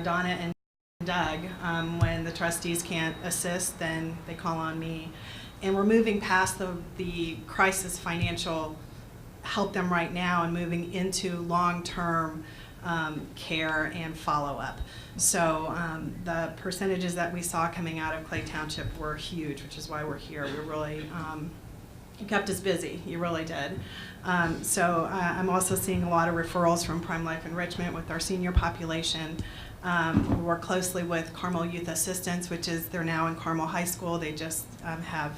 Donna and Doug. When the trustees can't assist, then they call on me. And we're moving past the crisis financial help them right now and moving into long-term care and follow-up. So the percentages that we saw coming out of Clay Township were huge, which is why we're here. We really you kept us busy. You really did. I'm also seeing a lot of referrals from Prime Life Enrichment with our senior population. We work closely with Carmel Youth Assistance, which is, they're now in Carmel High School. They just have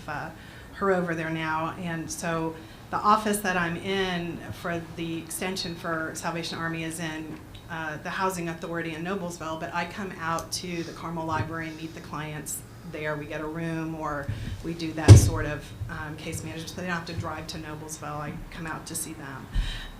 her over there now. And so the office that I'm in for the extension for Salvation Army is in the Housing Authority in Noblesville, but I come out to the Carmel Library and meet the clients there. We get a room, or we do that sort of case management, so they don't have to drive to Noblesville. I come out to see them.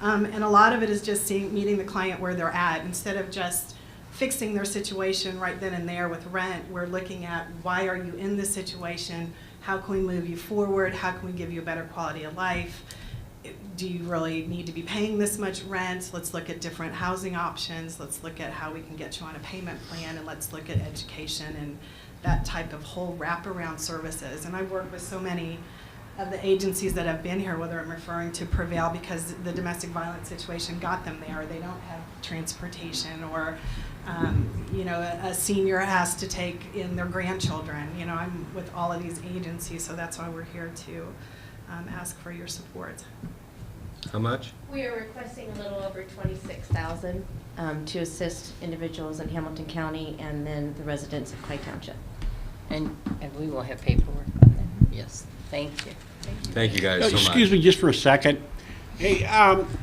And a lot of it is just meeting the client where they're at. Instead of just fixing their situation right then and there with rent, we're looking at, why are you in this situation? How can we move you forward? How can we give you a better quality of life? Do you really need to be paying this much rent? Let's look at different housing options. Let's look at how we can get you on a payment plan, and let's look at education and that type of whole wraparound services. And I work with so many of the agencies that have been here, whether I'm referring to Prevail because the domestic violence situation got them there, or they don't have transportation, or a senior has to take in their grandchildren. I'm with all of these agencies, so that's why we're here to ask for your support. How much? We are requesting a little over $26,000 to assist individuals in Hamilton County and then the residents of Clay Township. And we will have paperwork on that. Yes. Thank you. Thank you guys so much. Excuse me just for a second. Hey,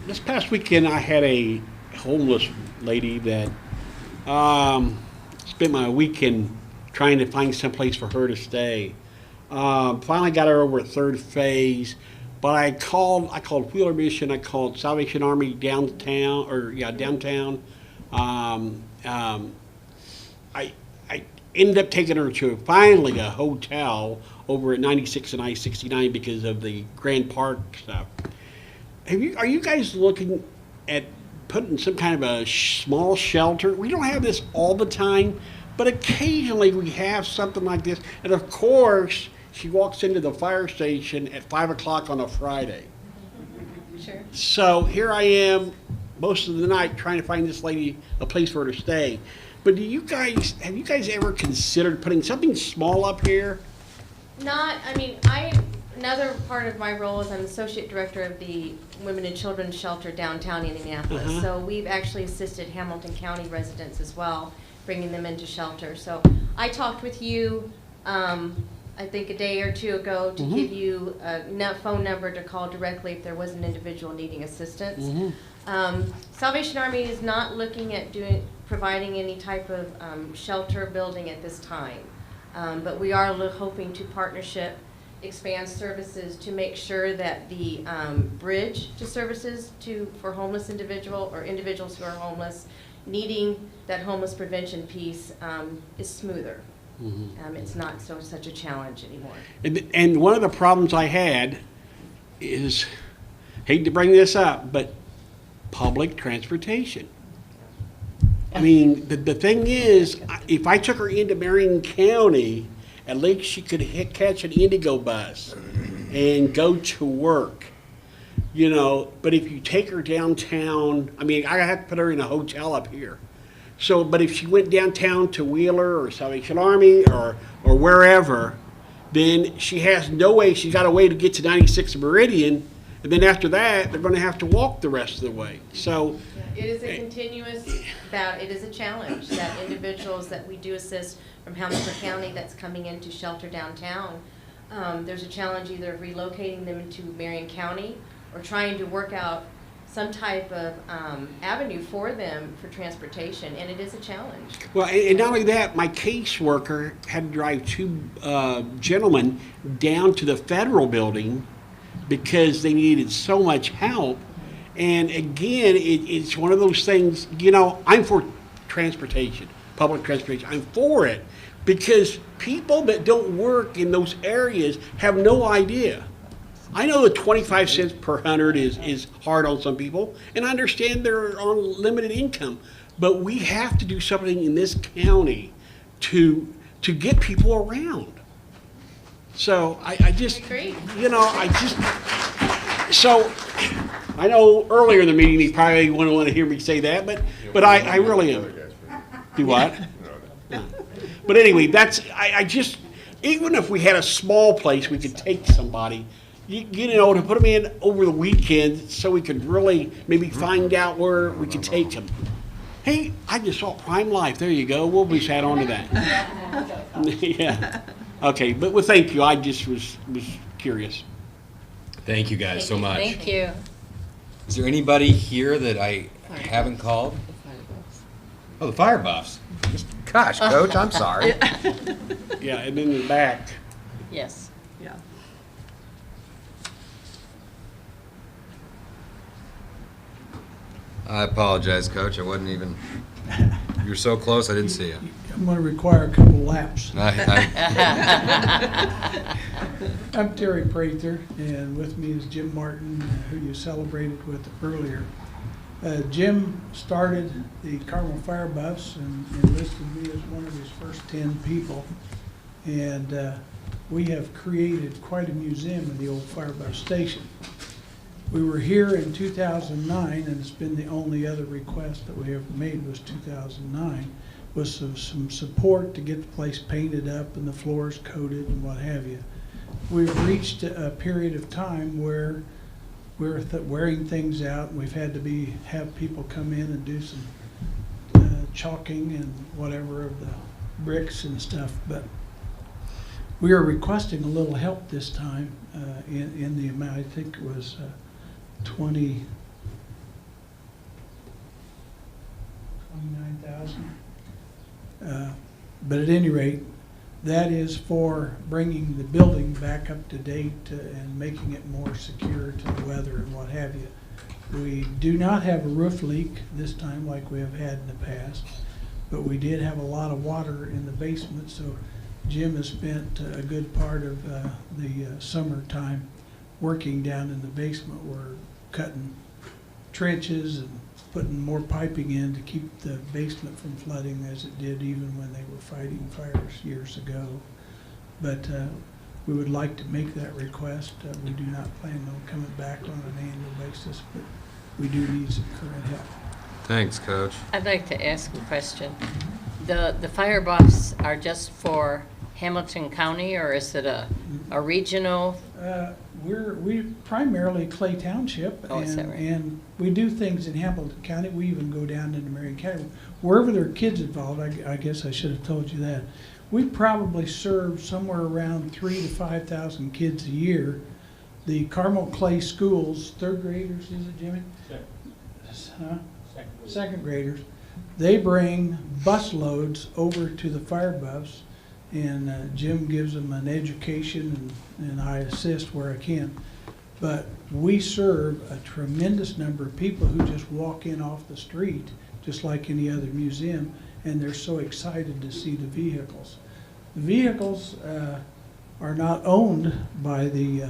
this past weekend I had a homeless lady that spent my weekend trying to find some place for her to stay. Finally got her over at third phase, but I called Wheeler Mission, I called Salvation Army downtown. I ended up taking her to finally a hotel over at 96 and I-69 because of the Grand Park stuff. Are you guys looking at putting some kind of a small shelter? We don't have this all the time, but occasionally we have something like this. And of course, she walks into the fire station at 5 o'clock on a Friday. Sure. So here I am most of the night trying to find this lady a place for her to stay. But have you guys ever considered putting something small up here? Another part of my role is I'm associate director of the Women and Children's Shelter downtown Indianapolis. So we've actually assisted Hamilton County residents as well, bringing them into shelter. So I talked with you, I think a day or two ago, to give you a phone number to call directly if there was an individual needing assistance. Salvation Army is not looking at providing any type of shelter building at this time, but we are hoping to expand services to make sure that the bridge to services for homeless individual or individuals who are homeless needing that homeless prevention piece is smoother. It's not such a challenge anymore. And one of the problems I had is, hate to bring this up, but public transportation. I mean, the thing is, if I took her into Marion County, at least she could catch an Indigo bus and go to work, But if you take her downtown, I have to put her in a hotel up here. So, but if she went downtown to Wheeler or Salvation Army or wherever, then she has no way. She's got a way to get to 96 Meridian, and then after that, they're going to have to walk the rest of the way. So, it is a continuous battle. It is a challenge that individuals that we do assist from Hamilton County that's coming into shelter downtown, there's a challenge either of relocating them into Marion County or trying to work out some type of avenue for them for transportation, and it is a challenge. Well, and not only that, my caseworker had to drive two gentlemen down to the federal building because they needed so much help. And again, it's one of those things, I'm for transportation, public transportation. I'm for it because people that don't work in those areas have no idea. I know that 25 cents per 100 is hard on some people, and I understand they're on limited income. but we have to do something in this county to get people around. So I just, Agreed. so I know earlier in the meeting, he probably wouldn't want to hear me say that, but I really am. Do what? No. But anyway, I just, even if we had a small place, we could take somebody, to put them in over the weekend so we could really maybe find out where we could take them. Hey, I just saw Prime Life. There you go. We'll be sat on to that. Yeah. Okay, but well, thank you. I just was curious. Thank you guys so much. Thank you. Is there anybody here that I haven't called? Oh, the fire buffs. Gosh, Coach, I'm sorry. Yeah, and in the back. Yes. Yeah. I apologize, Coach. I wasn't even. You were so close, I didn't see you. I'm going to require a couple laps. I- I'm Terry Prather, and with me is Jim Martin, who you celebrated with earlier. Jim started the Carmel Fire Buffs and enlisted me as one of his first 10 people. And we have created quite a museum in the old Fire Buff station. We were here in 2009, and it's been the only other request that we ever made was 2009, was some support to get the place painted up and the floors coated and what have you. We've reached a period of time where we're wearing things out, and we've had to have people come in and do some chalking and whatever of the bricks and stuff. But we are requesting a little help this time in the amount, I think it was 29,000. But at any rate, that is for bringing the building back up to date and making it more secure to the weather and what have you. We do not have a roof leak this time like we have had in the past, but we did have a lot of water in the basement, so Jim has spent a good part of the summertime working down in the basement. We're cutting trenches and putting more piping in to keep the basement from flooding as it did even when they were fighting fires years ago. But we would like to make that request. We do not plan on coming back on an annual basis, but we do need some current help. Thanks, Coach. I'd like to ask a question. The fire buffs are just for Hamilton County, or is it a regional? We primarily Clay Township, Oh, is that right? and we do things in Hamilton County. We even go down into Marion County. Wherever there are kids involved, I guess I should have told you that. We probably serve somewhere around 3,000 to 5,000 kids a year. The Carmel Clay schools, third graders, is it, Jimmy? Huh? Second graders. They bring bus loads over to the fire buffs, and Jim gives them an education, and I assist where I can. But we serve a tremendous number of people who just walk in off the street, just like any other museum, and they're so excited to see the vehicles. The vehicles are not owned by the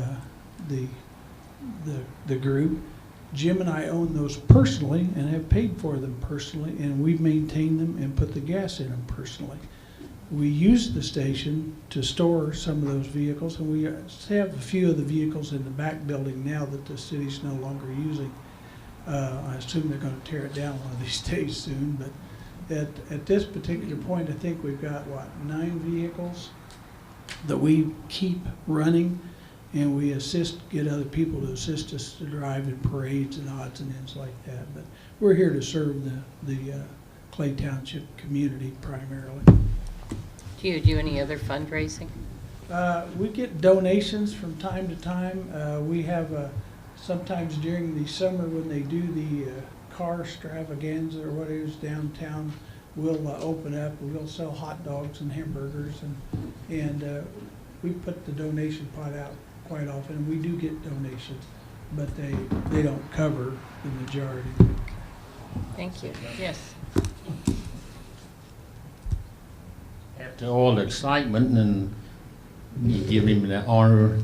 group. Jim and I own those personally and have paid for them personally, and we've maintained them and put the gas in them personally. We use the station to store some of those vehicles, and we have a few of the vehicles in the back building now that the city's no longer using. I assume they're going to tear it down one of these days soon, but at this particular point, I think we've got, 9 vehicles that we keep running, and we get other people to assist us to drive in parades and odds and ends like that. But we're here to serve the Clay Township community primarily. Do you do any other fundraising? We get donations from time to time. We have sometimes during the summer when they do the car extravaganza or what it is downtown, we'll open up and we'll sell hot dogs and hamburgers, and we put the donation pot out quite often, and we do get donations, but they don't cover the majority. Thank you. Yes. After all the excitement, and you give him the honor,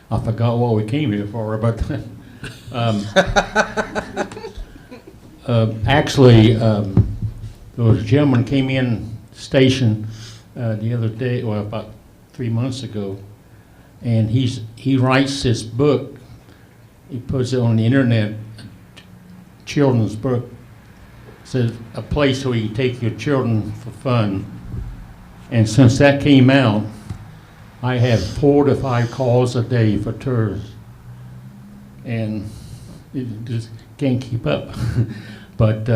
I forgot what we came here for, but actually, There was a gentleman came in station the other day, well, about 3 months ago, and he writes this book. He puts it on the internet, children's book. It says a place where you take your children for fun. And since that came out, I have 4 to 5 calls a day for tours, and it just can't keep up. But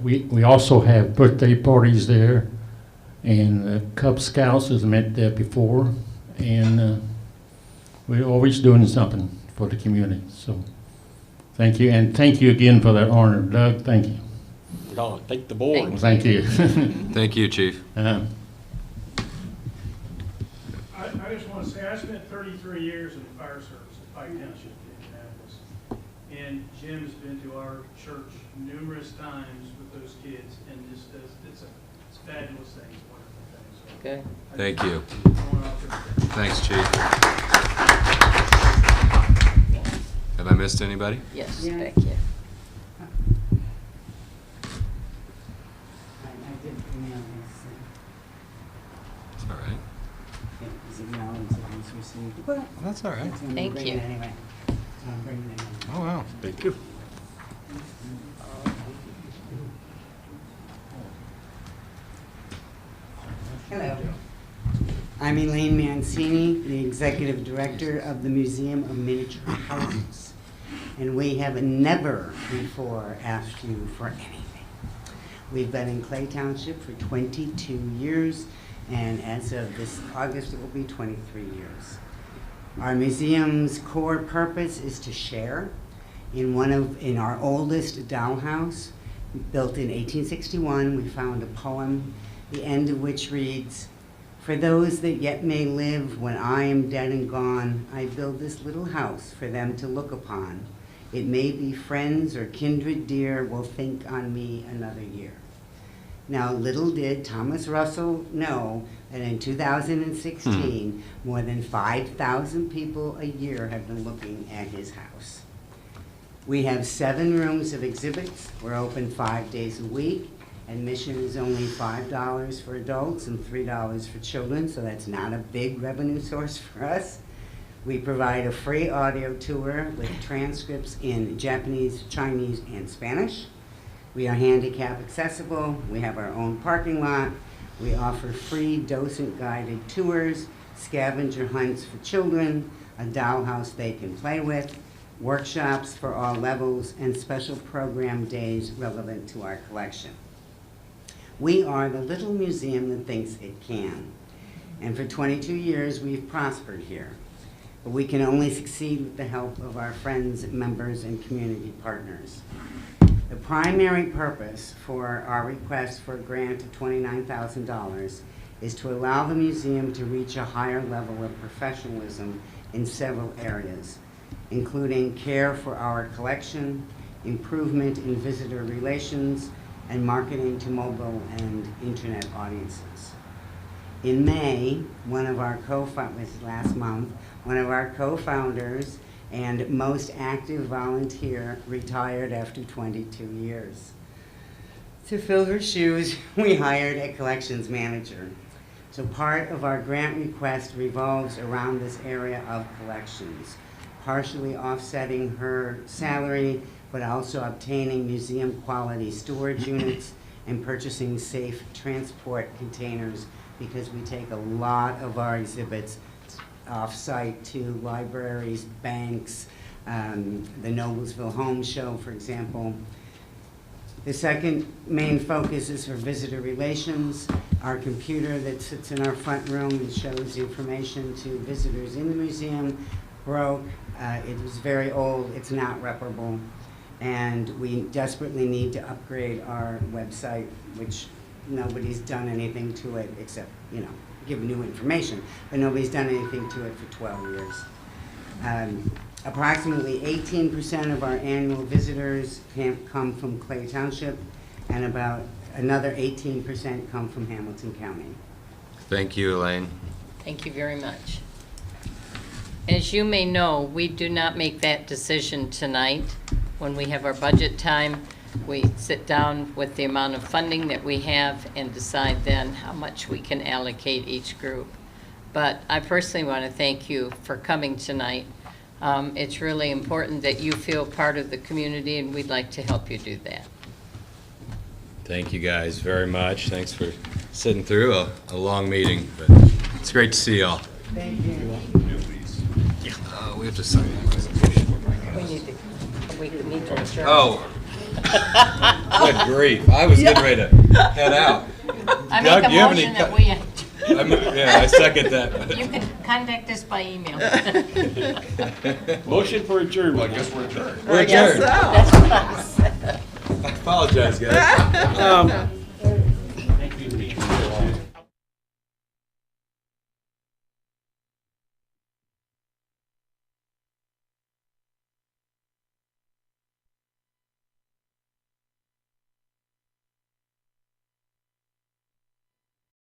we also have birthday parties there, and Cub Scouts has met there before, and we're always doing something for the community. So thank you, and thank you again for that honor, Doug. Thank you. No, thank the board. Well, thank you. Thank you, Chief. I just want to say, I spent 33 years in the fire service at Pike Township in Indianapolis. And Jim's been to our church numerous times with those kids, and just does, it's a fabulous thing, it's a wonderful thing. So Good. Thank you. I want to offer that. Thanks, Chief. Have I missed anybody? Yes, Yeah. Becky. I did email this. It's all right. It was acknowledged that it was received. Well, That's all right. that's gonna Thank bring you. it anyway. I'm bringing it in. Oh, wow. Thank you. Hello. I'm Elaine Mancini, the Executive Director of the Museum of Miniature Houses. And we have never before asked you for anything. We've been in Clay Township for 22 years, and as of this August, it will be 23 years. Our museum's core purpose is to share. In our oldest dollhouse, built in 1861, we found a poem, the end of which reads, "For those that yet may live when I am dead and gone, I build this little house for them to look upon. It may be friends or kindred dear will think on me another year." Now, little did Thomas Russell know that in 2016, more than 5,000 people a year have been looking at his house. We have 7 rooms of exhibits. We're open 5 days a week. Admission is only $5 for adults and $3 for children, so that's not a big revenue source for us. We provide a free audio tour with transcripts in Japanese, Chinese, and Spanish. We are handicap accessible. We have our own parking lot. We offer free docent-guided tours, scavenger hunts for children, a dollhouse they can play with, workshops for all levels, and special program days relevant to our collection. We are the little museum that thinks it can. And for 22 years, we've prospered here. But we can only succeed with the help of our friends, members, and community partners. The primary purpose for our request for a grant of $29,000 is to allow the museum to reach a higher level of professionalism in several areas, including care for our collection, improvement in visitor relations, and marketing to mobile and internet audiences. In May, last month, one of our co-founders and most active volunteer retired after 22 years. To fill her shoes, we hired a collections manager. So part of our grant request revolves around this area of collections, partially offsetting her salary, but also obtaining museum quality storage units and purchasing safe transport containers, because we take a lot of our exhibits off-site to libraries, banks, the Noblesville Home Show, for example. The second main focus is for visitor relations. Our computer that sits in our front room and shows information to visitors in the museum broke. It was very old. It's not reparable. And we desperately need to upgrade our website, which nobody's done anything to it except, give new information, but nobody's done anything to it for 12 years. Approximately 18% of our annual visitors come from Clay Township, and about another 18% come from Hamilton County. Thank you, Elaine. Thank you very much. As you may know, we do not make that decision tonight when we have our budget time. we sit down with the amount of funding that we have and decide then how much we can allocate each group. But I personally want to thank you for coming tonight. It's really important that you feel part of the community, and we'd like to help you do that. Thank you guys very much. Thanks for sitting through a long meeting, but it's great to see y'all. Thank you. We have to sign that resolution. We need to adjourn. Oh. Good grief. I was getting ready to head out. I Doug, make do a you have any motion that co- we, Yeah, I second that. you can contact us by email. Motion for adjournment. We're adjourned. That's what I said. I apologize, guys.